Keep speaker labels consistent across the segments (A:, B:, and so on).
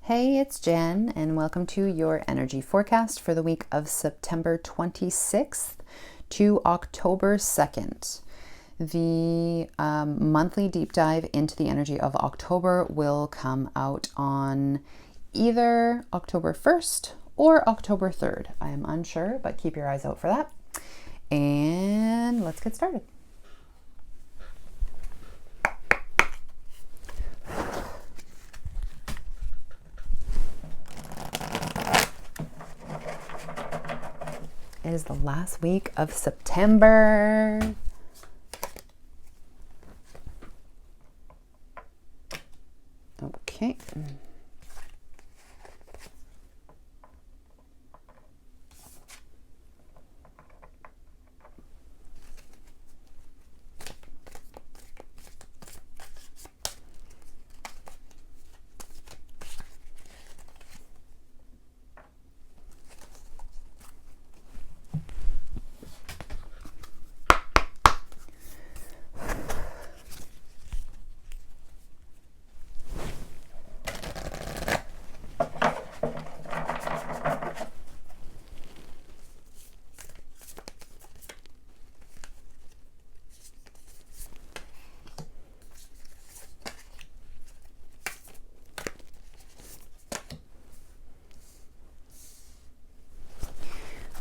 A: Hey, it's Jen, and welcome to your energy forecast for the week of September 26th to October 2nd. The monthly deep dive into the energy of October will come out on either October 1st or October 3rd. I am unsure, but keep your eyes out for that. And let's get started. It is the last week of September. Okay.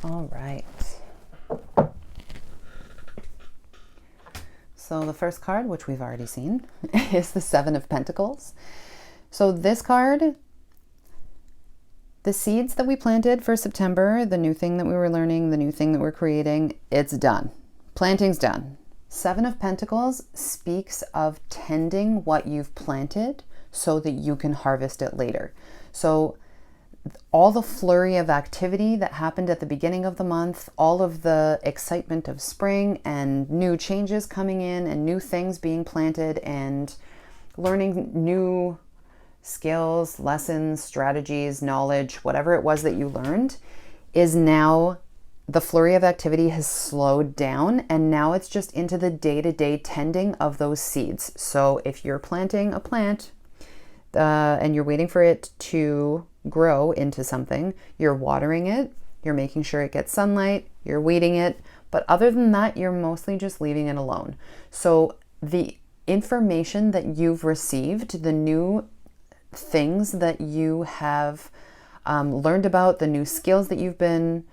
A: All right. So the first card, which we've already seen, is the Seven of Pentacles. So this card, the seeds that we planted for September, the new thing that we were learning, the new thing that we're creating, it's done. Planting's done. Seven of Pentacles speaks of tending what you've planted so that you can harvest it later. So all the flurry of activity that happened at the beginning of the month, all of the excitement of spring and new changes coming in and new things being planted and learning new skills, lessons, strategies, knowledge, whatever it was that you learned, is now the flurry of activity has slowed down, and now it's just into the day-to-day tending of those seeds. So if you're planting a plant and you're waiting for it to grow into something, you're watering it, you're making sure it gets sunlight, you're weeding it, but other than that, you're mostly just leaving it alone. So the information that you've received, the new things that you have learned about, the new skills that you've been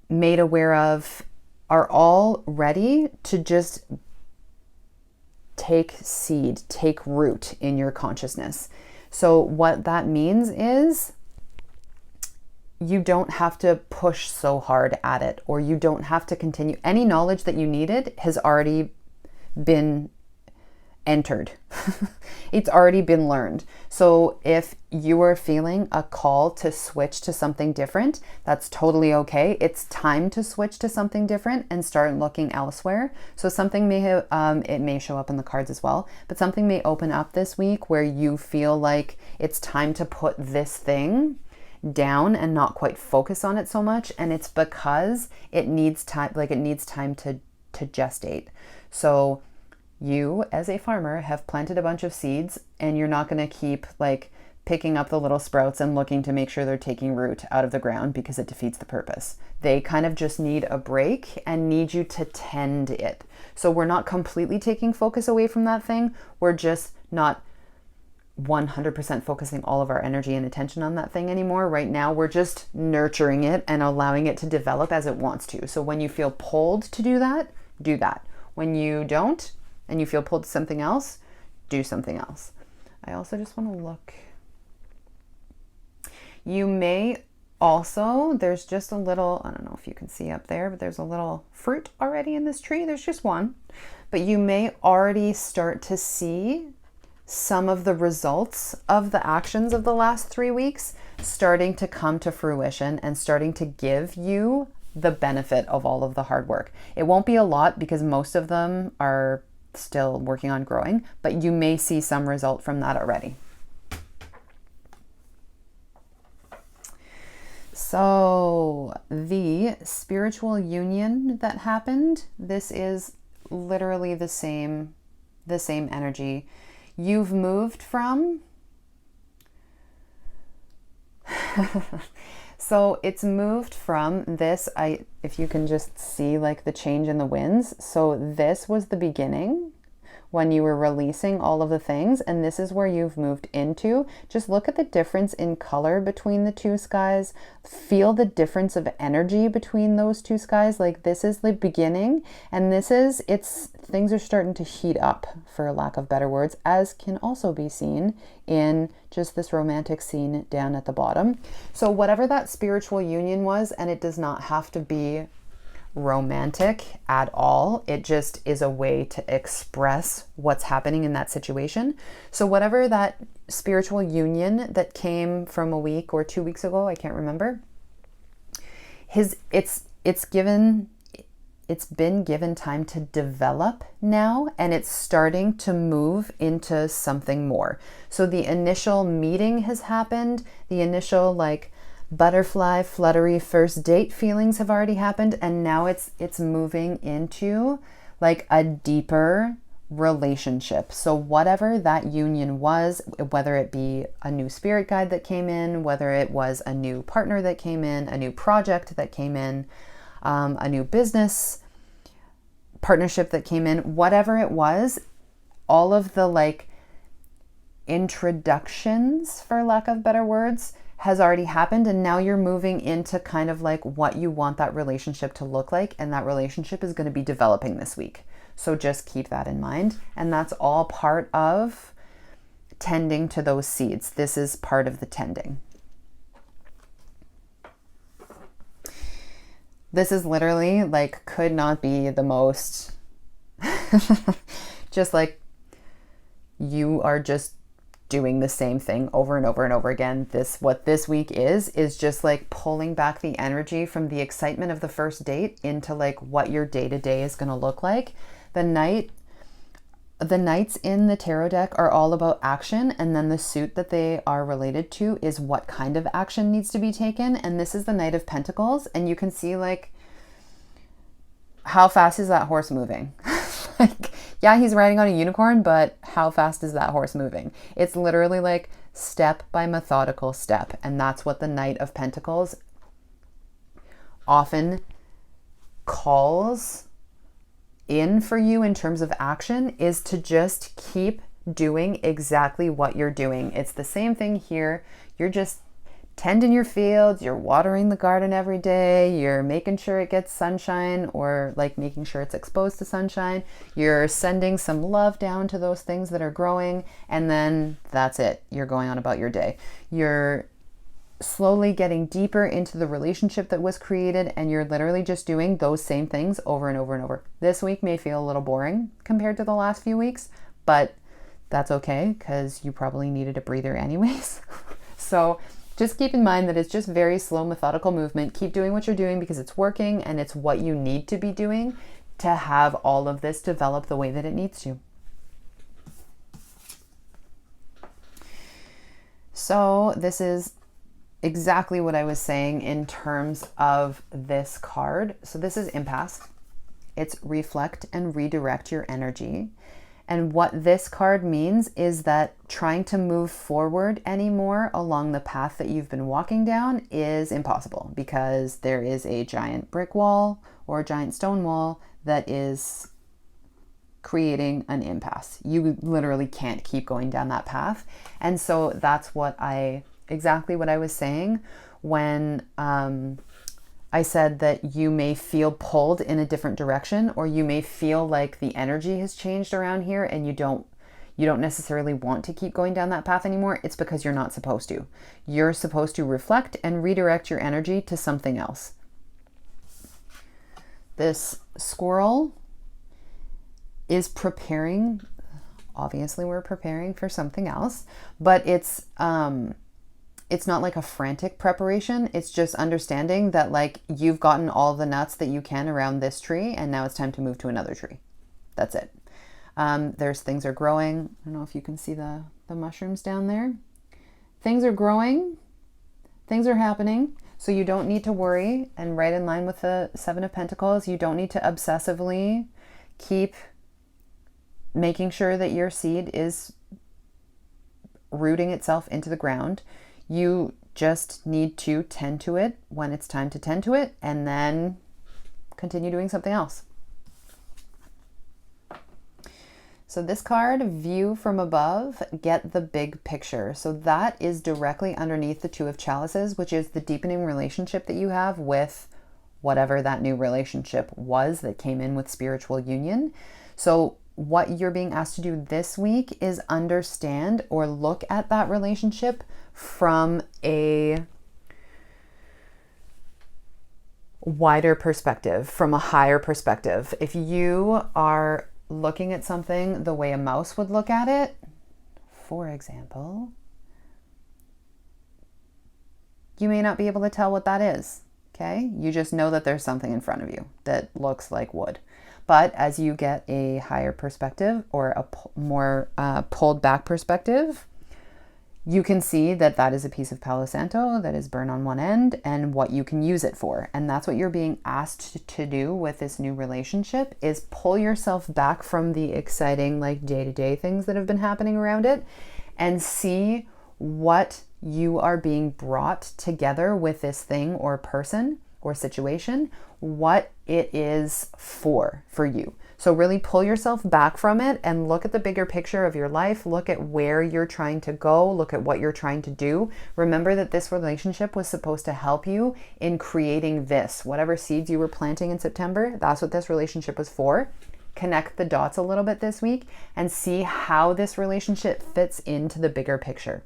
A: made aware of, are all ready to just take seed, take root in your consciousness. So what that means is you don't have to push so hard at it, or you don't have to continue. Any knowledge that you needed has already been entered. It's already been learned. So if you are feeling a call to switch to something different, that's totally okay. It's time to switch to something different and start looking elsewhere. So something may have, it may show up in the cards as well, but something may open up this week where you feel like it's time to put this thing down and not quite focus on it so much. And it's because it needs time, like it needs time to gestate. So you, as a farmer, have planted a bunch of seeds, and you're not going to keep like picking up the little sprouts and looking to make sure they're taking root out of the ground, because it defeats the purpose. They kind of just need a break and need you to tend it. So we're not completely taking focus away from that thing. We're just not 100% focusing all of our energy and attention on that thing anymore. Right now, we're just nurturing it and allowing it to develop as it wants to. So when you feel pulled to do that, do that. When you don't, and you feel pulled to something else, do something else. I also just want to look. You may also, there's just a little, I don't know if you can see up there, but there's a little fruit already in this tree. There's just one. But you may already start to see some of the results of the actions of the last 3 weeks starting to come to fruition and starting to give you the benefit of all of the hard work. It won't be a lot because most of them are still working on growing, but you may see some result from that already. So the spiritual union that happened, this is literally the same energy. You've moved from So it's moved from this, if you can just see like the change in the winds. So this was the beginning when you were releasing all of the things, and this is where you've moved into. Just look at the difference in color between the two skies. Feel the difference of energy between those two skies. Like this is the beginning, and things are starting to heat up, for lack of better words, as can also be seen in just this romantic scene down at the bottom. So whatever that spiritual union was, and it does not have to be romantic at all. It just is a way to express what's happening in that situation. So whatever that spiritual union that came from a week or 2 weeks ago, I can't remember. It's been given time to develop now, and it's starting to move into something more. So the initial meeting has happened. The initial butterfly, fluttery first date feelings have already happened, and now it's moving into a deeper relationship. So whatever that union was, whether it be a new spirit guide that came in, whether it was a new partner that came in, a new project that came in, a new business partnership that came in, whatever it was, all of the introductions, for lack of better words, has already happened, and now you're moving into kind of what you want that relationship to look like, and that relationship is going to be developing this week. So just keep that in mind, and that's all part of tending to those seeds. This is part of the tending. This is literally could not be the most just you are just doing the same thing over and over and over again. What this week is just pulling back the energy from the excitement of the first date into what your day-to-day is going to look like. The nights in the tarot deck are all about action, and then the suit that they are related to is what kind of action needs to be taken. And this is the Knight of Pentacles, and you can see how fast is that horse moving? Yeah, he's riding on a unicorn, but how fast is that horse moving? It's literally step by methodical step. And that's what the Knight of Pentacles often calls in for you in terms of action, is to just keep doing exactly what you're doing. It's the same thing here. You're just tending your fields, you're watering the garden every day, you're making sure it gets sunshine, or making sure it's exposed to sunshine. You're sending some love down to those things that are growing, and then that's it. You're going on about your day. You're slowly getting deeper into the relationship that was created, and you're literally just doing those same things over and over and over. This week may feel a little boring compared to the last few weeks, but that's okay, because you probably needed a breather anyways. So just keep in mind that it's just very slow, methodical movement. Keep doing what you're doing because it's working, and it's what you need to be doing to have all of this develop the way that it needs to. So this is exactly what I was saying in terms of this card. So this is impasse. It's reflect and redirect your energy. And what this card means is that trying to move forward anymore along the path that you've been walking down is impossible, because there is a giant brick wall or a giant stone wall that is creating an impasse. You literally can't keep going down that path. And so that's exactly what I was saying when I said that you may feel pulled in a different direction, or you may feel like the energy has changed around here and you don't necessarily want to keep going down that path anymore. It's because you're not supposed to. You're supposed to reflect and redirect your energy to something else. This squirrel is preparing. Obviously, we're preparing for something else, but it's not a frantic preparation. It's just understanding that you've gotten all the nuts that you can around this tree, and now it's time to move to another tree. That's it. Things are growing. I don't know if you can see the mushrooms down there. Things are growing. Things are happening. So you don't need to worry. And right in line with the Seven of Pentacles, you don't need to obsessively keep making sure that your seed is rooting itself into the ground. You just need to tend to it when it's time to tend to it, and then continue doing something else. So this card, view from above, get the big picture. So that is directly underneath the Two of Chalices, which is the deepening relationship that you have with whatever that new relationship was that came in with spiritual union. So what you're being asked to do this week is understand or look at that relationship from a wider perspective, from a higher perspective. If you are looking at something the way a mouse would look at it, for example, you may not be able to tell what that is, okay? You just know that there's something in front of you that looks like wood. But as you get a higher perspective or a more pulled back perspective, you can see that that is a piece of Palo Santo that is burned on one end and what you can use it for. And that's what you're being asked to do with this new relationship, is pull yourself back from the exciting like day-to-day things that have been happening around it and see what you are being brought together with this thing or person or situation, what it is for you. So really pull yourself back from it and look at the bigger picture of your life. Look at where you're trying to go. Look at what you're trying to do. Remember that this relationship was supposed to help you in creating this. Whatever seeds you were planting in September, that's what this relationship was for. Connect the dots a little bit this week and see how this relationship fits into the bigger picture.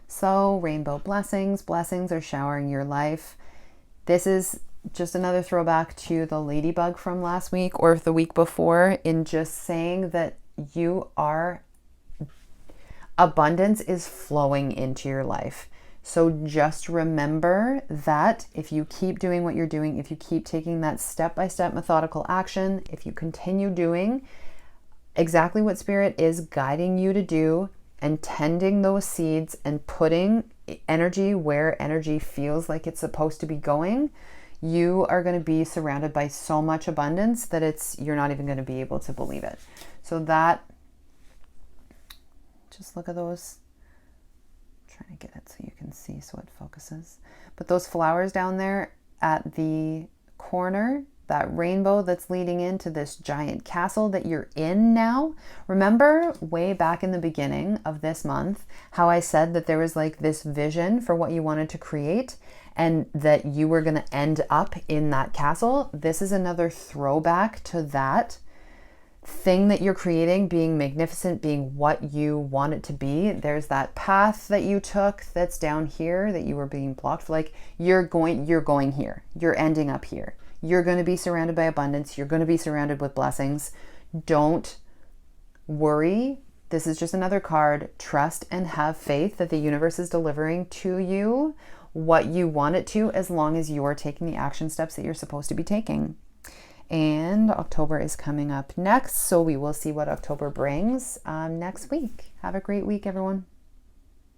A: So rainbow blessings. Blessings are showering your life. This is just another throwback to the ladybug from last week or the week before, in just saying that abundance is flowing into your life. So just remember that if you keep doing what you're doing, if you keep taking that step-by-step methodical action, if you continue doing exactly what Spirit is guiding you to do and tending those seeds and putting energy where energy feels like it's supposed to be going, you are going to be surrounded by so much abundance that you're not even going to be able to believe it. So that, just look at those. I'm trying to get it so you can see so it focuses. But those flowers down there at the corner, that rainbow that's leading into this giant castle that you're in now. Remember way back in the beginning of this month how I said that there was like this vision for what you wanted to create and that you were going to end up in that castle? This is another throwback to that thing that you're creating being magnificent, being what you want it to be. There's that path that you took that's down here that you were being blocked. Like you're going here. You're ending up here. You're going to be surrounded by abundance. You're going to be surrounded with blessings. Don't worry. This is just another card. Trust and have faith that the universe is delivering to you what you want it to, as long as you're taking the action steps that you're supposed to be taking. And October is coming up next, so we will see what October brings next week. Have a great week, everyone.